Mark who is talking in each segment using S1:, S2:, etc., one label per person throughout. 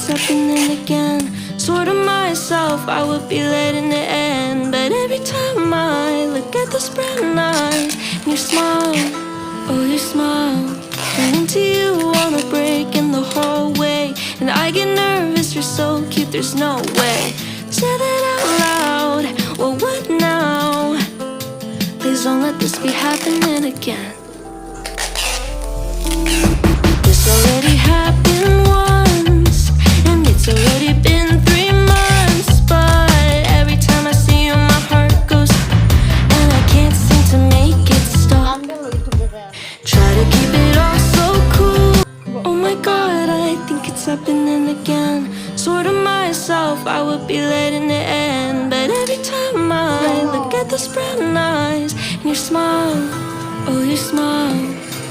S1: it's happening again. Sort of myself, I would be letting it end. But every time I look at those brown eyes and your smile, oh your smile, run into you on a break in the hallway, and I get nervous, you're so cute, there's no way. Say that out loud, well what now? Please don't let this be happening again. This already happened once, and it's already been 3 months. But every time I see you my heart goes, and I can't seem to make it stop. Try to keep it all so cool. Oh my god, I think it's happening again. Sort of myself, I would be letting it end. But every time I look at those brown eyes and your smile, oh your smile,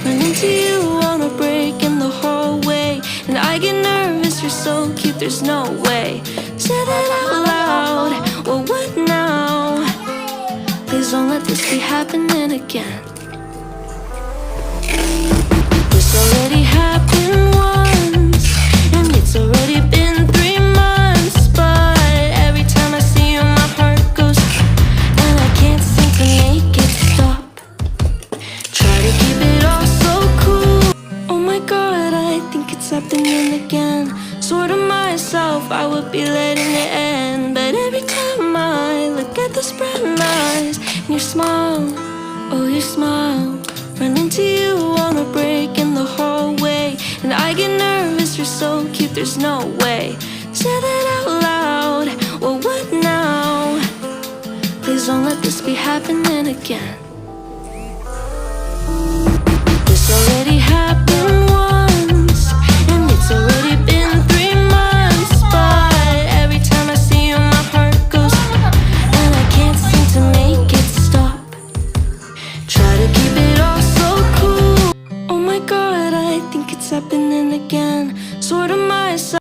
S1: run into you on a break in the hallway, and I get nervous, you're so cute, there's no way. Say that out loud, well what now? Please don't let this be happening again. This already happened once, and it's already been 3 months. But every time I see you my heart goes, and I can't seem to make it stop. Try to keep it all so cool. Oh my god, I think it's happening again. Sort of myself, I would be letting it end. But every time I look at those brown eyes and your smile, oh your smile, run into you on a break in the hallway, and I get nervous, you're so cute, there's no way. Say that out loud, well what now? Please don't let this be happening again.